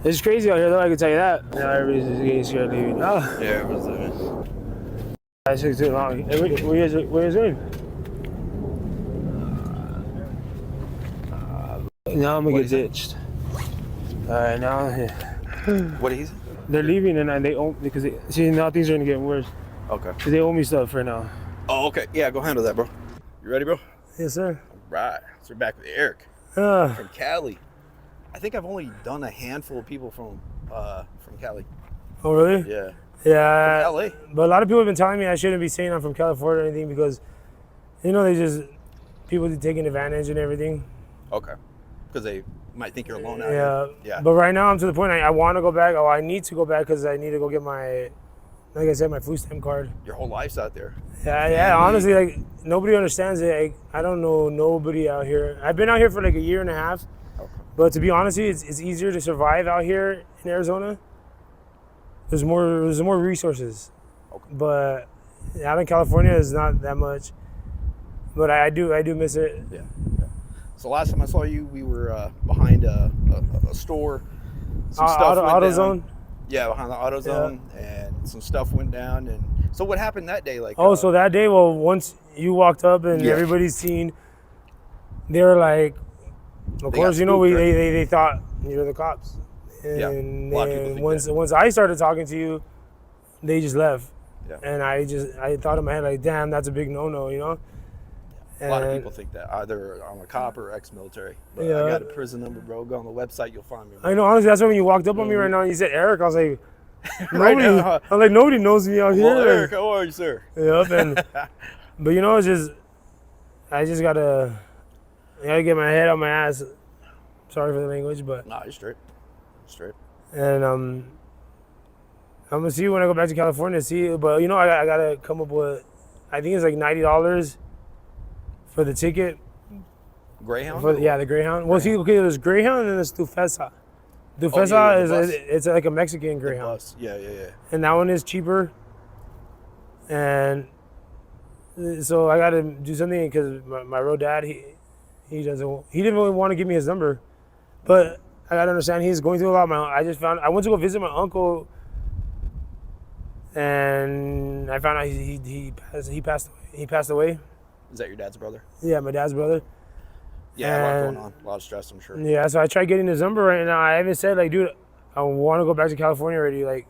It's crazy out here, though. I can tell you that. Now everybody's just getting scared leaving. Oh, Yeah, everyone's leaving. that took too long. Hey, what are you doing? Now I'm gonna get ditched. All right, now What is it? they're leaving and they own because see now things are gonna get worse. Okay. Because they owe me stuff right now. Oh, okay. Yeah, go handle that, bro. You ready, bro? Yes, sir. All right. So we're back with Eric Uh, from Cali. I think I've only done a handful of people from Cali. oh, really? Yeah. Yeah. From LA. But a lot of people have been telling me I shouldn't be saying I'm from California or anything because, you know, people taking advantage and everything. Okay. Because they might think you're alone out Yeah. here. Yeah. But right now I'm to the point I want to go back. Oh, I need to go back because I need to go get my, like I said, my food stamp card. Your whole life's out there. Yeah. Honestly, like nobody understands it. I don't know nobody out here. I've been out here for like a year and a half. Okay. But to be honest with you, it's easier to survive out here in Arizona. There's more resources. Okay. But out in California is not that much. But I do miss it. Yeah. So last time I saw you, we were behind a store. Some stuff went AutoZone. down. Yeah, behind the AutoZone, and some stuff went down. And so what happened that day? Like, So that day, well, once you walked up and everybody's seen, they were like, of course, you know, they thought you were the cops. And a lot of people think once I started talking to you, they just left. Yeah. And I thought in my head like, damn, that's a big no-no, you know. A lot of people think that either I'm a cop or ex-military. But I got a prison number, bro. Go on the website, you'll find me. Bro. I know, honestly, that's when you walked up on me right now and you said Eric. I was like, Right nobody. now, I'm like, nobody knows me out here. Well, Eric, how are you, sir? Yep. And but you know, I just gotta get my head out my ass. Sorry for the language, but Nah, you're straight. Straight. and I'm gonna see when I go back to California. See, but you know, I gotta come up with. I think it's like $90 for the ticket. Greyhound? The Greyhound. Well, see, okay, there's Greyhound and then there's Tufesa. Tufesa it's like a Mexican Greyhound. Bus. Yeah. And that one is cheaper. And so I gotta do something because my road dad he didn't really want to give me his number, but I gotta understand he's going through a lot. I went to go visit my uncle, and I found out he passed away. Is that your dad's brother? Yeah, my dad's brother. Yeah, a lot going on. A lot of stress, I'm sure. Yeah, so I tried getting his number right now. I even said, like, dude, I want to go back to California already. Like,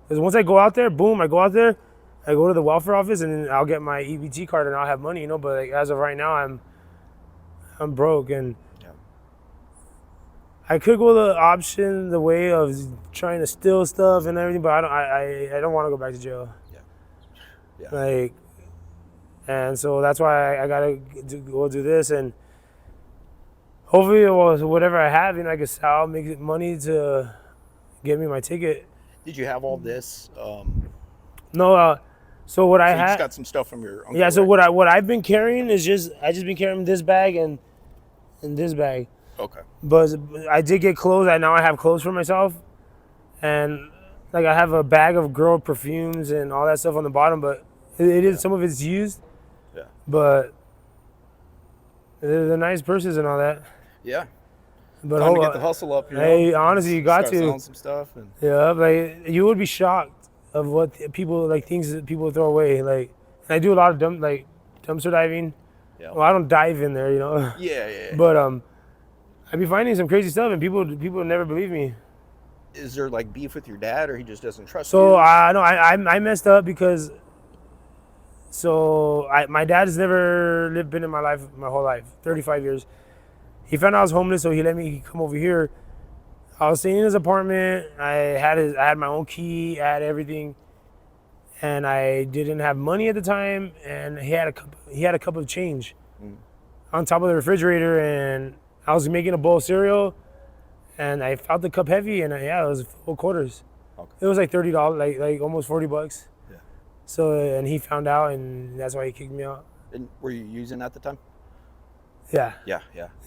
because once I go out there, boom, I go out there, I go to the welfare office, and then I'll get my EBT card and I'll have money, you know. But like, as of right now, I'm broke, and I could go the way of trying to steal stuff and everything, but I don't want to go back to jail. Yeah. Like, and so that's why I gotta go do this, and hopefully, whatever I have, you know, I can sell, make money to get me my ticket. Did you have all this? No, so what I You had. just got some stuff from your uncle. Yeah, so right? what I've been carrying is I just been carrying this bag and this bag. Okay. But I did get clothes. Now I have clothes for myself, and like I have a bag of girl perfumes and all that stuff on the bottom. But it is some of it's used. Yeah. But they're nice purses and all that. Yeah. But Time to get the hustle up. You know? Hey, honestly, you got Start to. selling some stuff. And Yeah, like you would be shocked of what things that people throw away. Like, and I do a lot of dumpster diving. Yeah. Well, I don't dive in there, you know. Yeah. But I'd be finding some crazy stuff, and people never believe me. Is there like beef with your dad, or he just doesn't trust So you? I messed up because. So my dad has never been in my life my whole life, 35 years. He found out I was homeless, so he let me come over here. I was staying in his apartment. I had my own key. I had everything, and I didn't have money at the time. And he had a cup of change on top of the refrigerator, and I was making a bowl of cereal, and I felt the cup heavy, and it was full quarters. Okay. It was like $30, like almost $40. Yeah. So and he found out, and that's why he kicked me out. And were you using at the time? Yeah. Yeah.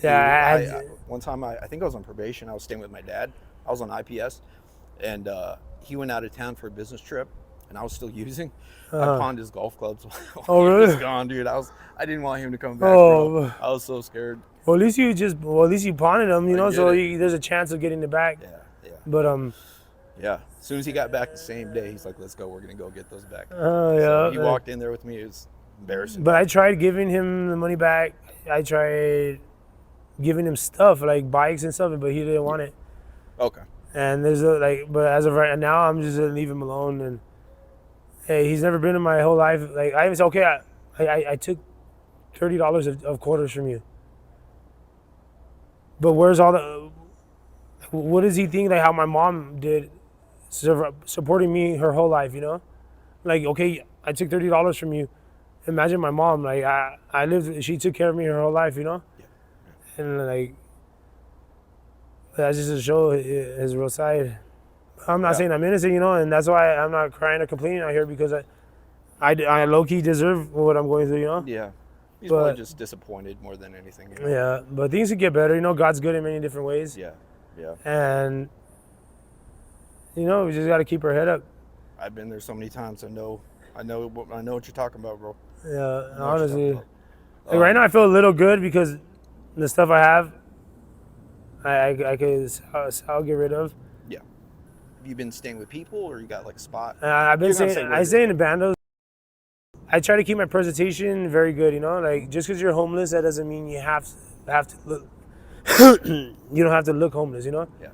Yeah, One time, I think I was on probation. I was staying with my dad. I was on IPS, and he went out of town for a business trip, and I was still using. I pawned his golf clubs. Oh, He really? was gone, dude. I didn't want him to come back, bro. I was so scared. Well, at least you pawned them, you know, so get there's a chance of getting it back. Yeah. But Yeah. As soon as he got back the same day, he's like, "Let's go. We're gonna go get those back." So yeah. he walked in there with me. It was embarrassing. But I tried giving him the money back. I tried giving him stuff like bikes and stuff, but he didn't want it. Okay. And there's but as of right now, I'm just gonna leave him alone. And hey, he's never been in my whole life. Like I was okay. I took $30 of quarters from you. But where's all the? What does he think? Like how my mom did, supporting me her whole life. You know, like okay, I took $30 from you. Imagine my mom. Like I lived. She took care of me her whole life. You know, Yeah. and like that's just to show his real side. I'm not saying I'm innocent, you know, and that's why I'm not crying or complaining out here because I low key deserve what I'm going through, you know. Yeah. He's But- probably just disappointed more than anything. You know? Yeah, but things could get better. You know, God's good in many different ways, Yeah. Yeah. and you know, we just got to keep our head up. I've been there so many times. I know what you're talking about, bro. Yeah, I know what you're honestly, talking about. like right now I feel a little good because the stuff I have, I could I'll get rid of. Yeah. Have you been staying with people, or you got like a spot? I've been You're gonna saying say where I you're stay in the bandos. I try to keep my presentation very good, you know. Like just because you're homeless, that doesn't mean you have to look. You don't have to look homeless, you know. Yeah.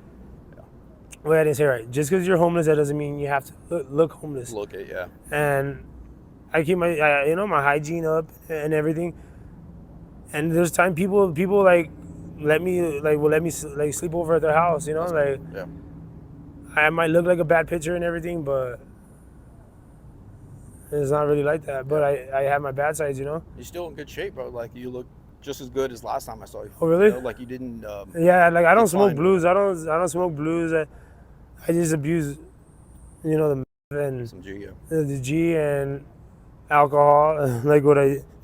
Wait, I didn't say it right. Just because you're homeless, that doesn't mean you have to look homeless. Look at yeah. And I keep my you know my hygiene up and everything. And there's time people like will let me like sleep over at their house, you know. Like Yeah. I might look like a bad picture and everything, but it's not really like that. But I have my bad sides, you know. You're still in good shape, bro. Like you look just as good as last time I saw you. Oh, really? You know, like you didn't. Yeah, like I don't It's smoke fine. blues. I don't smoke blues. I just abuse, you know, the meth and Some G, yeah. the G and alcohol. Like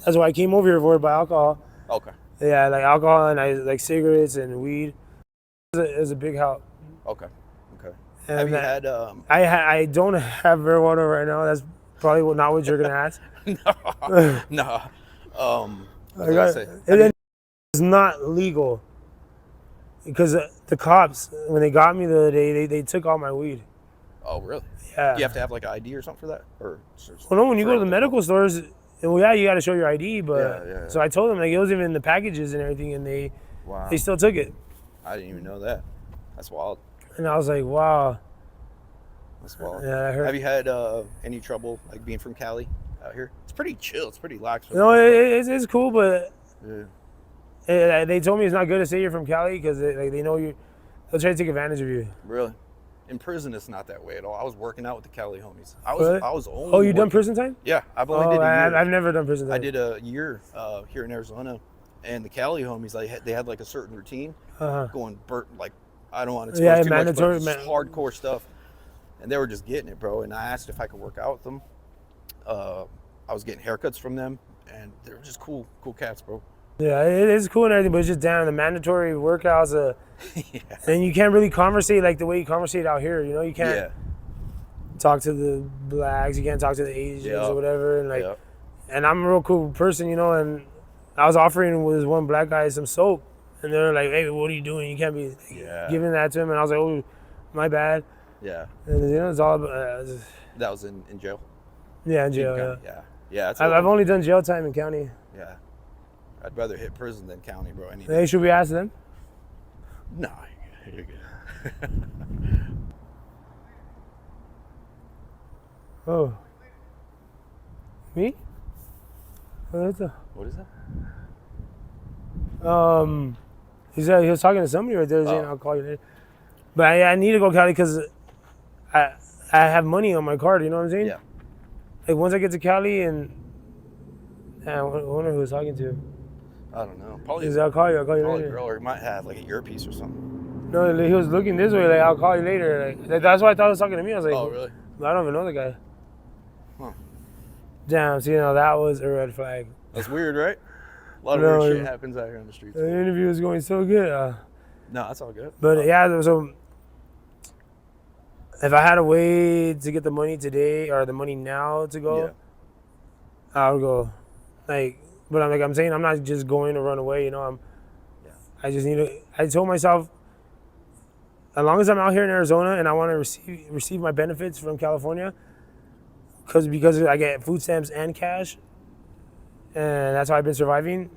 that's why I came over here for, by alcohol. Okay. Yeah, like alcohol and I like cigarettes and weed. Is a big help. Okay. Okay. And Have you that- had I don't have marijuana right now. That's probably not what you're gonna ask. no. What I was I got, gonna say? it's not legal because the cops when they got me the other day they took all my weed. Oh, really? Yeah. Do you have to have like an ID or something for that, or? Well, no, when you go to the medical stores, well, yeah, you got to show your ID, but Yeah. so I told them like it was even in the packages and everything, and they Wow. still took it, I didn't even know that. That's wild. and I was like, wow, That's wild. yeah, I heard. Have you had any trouble like being from Cali out here? It's pretty chill. It's pretty lax. No, it's cool, but Yeah. they told me it's not good to say you're from Cali because they know you, they'll try to take advantage of you. Really? In prison, it's not that way at all. I was working out with the Cali homies. Really? I was only. Oh, you done working- prison time? Yeah, I've only Oh, did a year. I've never done prison time. I did a year here in Arizona, and the Cali homies, they had like a certain routine, going like I don't want to expose too mandatory, much, but just hardcore stuff, and they were just getting it, bro. And I asked if I could work out with them. I was getting haircuts from them, and they were just cool cats, bro. Yeah, it is cool and everything, but it's just down the mandatory workouts. Yeah. And you can't really conversate like the way you conversate out here. You know, you can't Yeah. talk to the blacks, you can't talk to the Asians Yeah. or whatever, and like. Yeah. And I'm a real cool person, you know, and I was offering with this one black guy some soap, and they're like, hey, what are you doing? You can't be Yeah. giving that to him. And I was like, oh, my bad. Yeah. And, you know, it's all about, That was in jail. yeah, in jail, yeah. Yeah. Yeah. That's I've only done jail time in county. Yeah. I'd rather hit prison than county, bro. Any Hey, should we ask them? No, you're good. Oh. Me? Oh, that's What is that? he was talking to somebody right there saying, Oh. I'll call you later. But I need to go Cali because I have money on my card, you know what I'm saying? Yeah. Like once I get to Cali and I wonder who I was talking to. I don't know. Probably I'll call you probably a later. girl, or it might have like a earpiece or something. No, he was looking this way, like I'll call you later. Like that's why I thought he was talking to me. I was like, Oh, really? I don't even know the guy. Huh. Damn, see, now that was a red flag. That's weird, right? A lot of No, weird shit happens out here on the streets. The interview was going so good. No, that's all good. But yeah, so if I had a way to get the money today or the money now to go, Yeah. I would go. Like, but I'm saying I'm not just going to run away. You know, I just need to. I told myself as long as I'm out here in Arizona and I want to receive my benefits from California, because I get food stamps and cash, and that's how I've been surviving.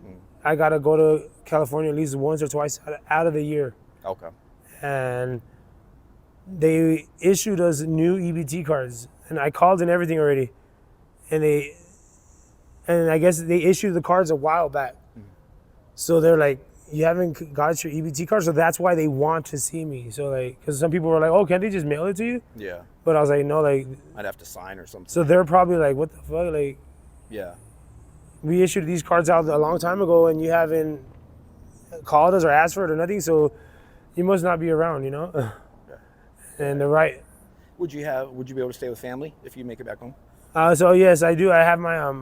I gotta go to California at least once or twice out of the year. Okay. And they issued us new EBT cards, and I called and everything already, and I guess they issued the cards a while back. So they're like, you haven't got your EBT card, so that's why they want to see me. So like, because some people were like, oh, can't they just mail it to you? Yeah. But I was like, no, like, I'd have to sign or something. so they're probably like, what the fuck, like, yeah. we issued these cards out a long time ago, and you haven't called us or asked for it or nothing, so you must not be around, you know? And they're right. Would you be able to stay with family if you make it back home? So yes, I do. I have my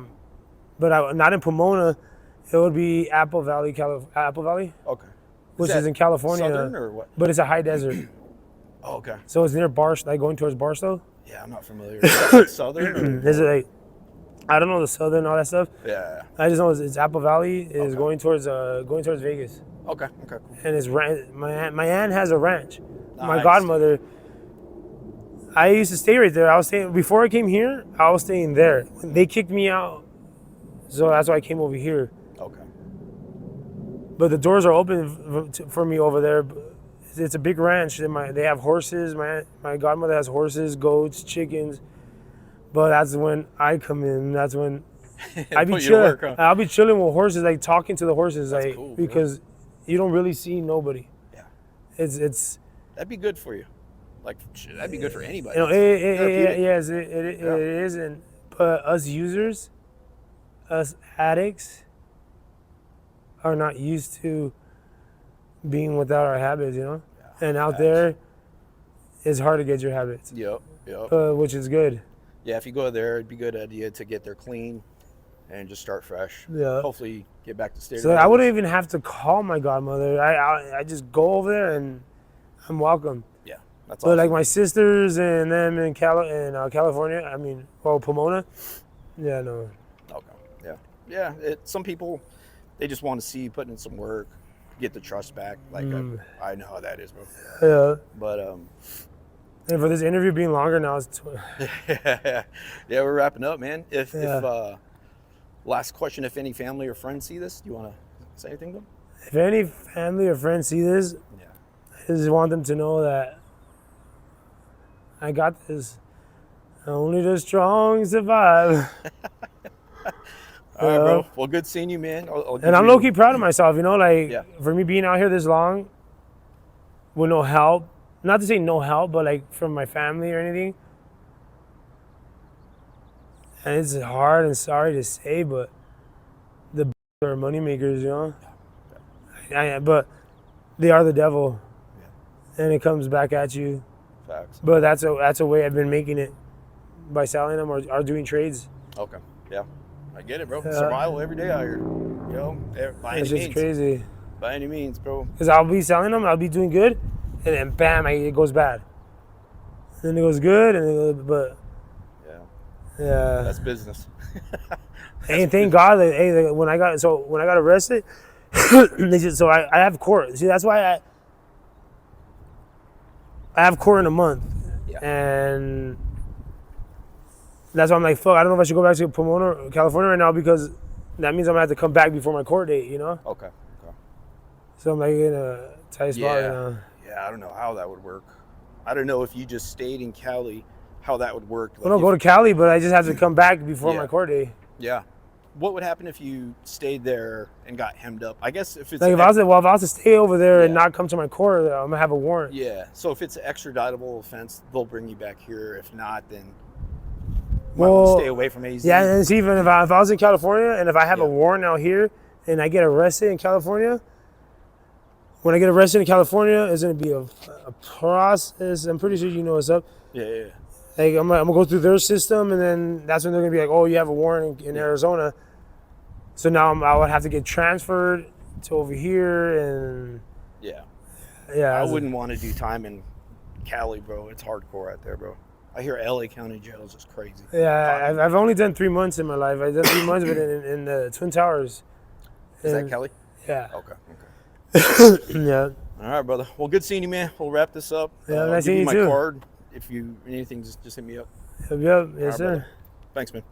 but not in Pomona. It would be Apple Valley, Okay. which is in California. Southern or what? But it's a high desert. Oh, okay. So it's near Barstow, like going towards Barstow. Yeah, I'm not familiar. Is that like Southern? Is it like, I don't know the southern, all that stuff. Yeah. I just know it's Apple Valley is going towards Vegas. Okay. Okay. Cool. And it's my aunt has a ranch. My Nice. godmother. I used to stay right there. I was staying before I came here. I was staying there. They kicked me out, so that's why I came over here. Okay. But the doors are open for me over there. It's a big ranch. They have horses. My godmother has horses, goats, chickens. But that's when I come in. That's when I be Put you to chilling. work, huh? I'll be chilling with horses, like talking to the horses, That's like cool, bro. because you don't really see nobody. Yeah. It's That'd be good for you. Like, that'd be good for anybody. you know Therapeutic. yes it is, and but us users, us addicts, are not used to being without our habits, you know. Yeah, And out facts. there, it's hard to get your habits, Yep. which is good. Yeah, if you go there, it'd be a good idea to get there clean and just start fresh. Yeah. Hopefully get back to state. So I wouldn't even have to call my godmother. I just go over there and I'm welcome. Yeah, that's But awesome. like my sisters and them in California, I mean, well, Pomona, yeah, no. Okay. Yeah. Yeah. Some people, they just want to see you putting in some work, get the trust back. Like I know how that is, bro. Yeah. But And for this interview being longer now, it's yeah, we're wrapping up, man. If last question, if any family or friends see this, do you want to say anything to them? if any family or friends see this, Yeah. I just want them to know that I got this. Only the strong survive. All right, bro. Well, good seeing you, man. I'll give And I'm you- low-key proud of myself, you know, like Yeah. for me being out here this long with no help, not to say no help, but like from my family or anything. And it's hard and sorry to say, but the are moneymakers, you know. But they are the devil, and it comes back at you. Facts. But that's a way I've been making it by selling them or doing trades. Okay. Yeah. I get it, bro. Survival every day out here. You know, by It's any just means. crazy. By any means, bro. Because I'll be selling them, I'll be doing good, and then bam, it goes bad. And then it goes good, and but Yeah. yeah. That's business. And thank God that when I got arrested, they just, so I have court. See, that's why I have court in a month, Yeah. and that's why I'm like, fuck, I don't know if I should go back to Pomona, California right now, because that means I'm gonna have to come back before my court date, you know. Okay. So I'm like in a tight spot right Yeah. now. Yeah. I don't know how that would work. I don't know if you just stayed in Cali, how that would work. I don't go to Cali, but I just have to come back before Yeah. my court date. Yeah. What would happen if you stayed there and got hemmed up? I guess if it's Like if I was to stay over there and Yeah. not come to my court, I'm gonna have a warrant. yeah. So if it's an extraditable offense, they'll bring you back here. If not, then Well, stay away from AZ. Yeah, and it's even if I was in California and if I have a Yeah. warrant out here and I get arrested in California, when I get arrested in California, it's gonna be a process. I'm pretty sure you know what's up. Yeah. Like I'm gonna go through their system, and then that's when they're gonna be like, "Oh, you have a warrant in Arizona." So now I would have to get transferred to over here, and Yeah. yeah, I wouldn't want to do time in Cali, bro. It's hardcore out there, bro. I hear LA County jail is just crazy. Yeah, I've only done 3 months in my life. I've done 3 months, but in the Twin Towers. Is that And- Cali? Yeah. Okay. Yeah. All right, brother. Well, good seeing you, man. We'll wrap this up. Yeah, I'll nice give seeing you you my too. card. If you anything, just hit me up. Yep, All yes, right, sir. brother. Thanks, man.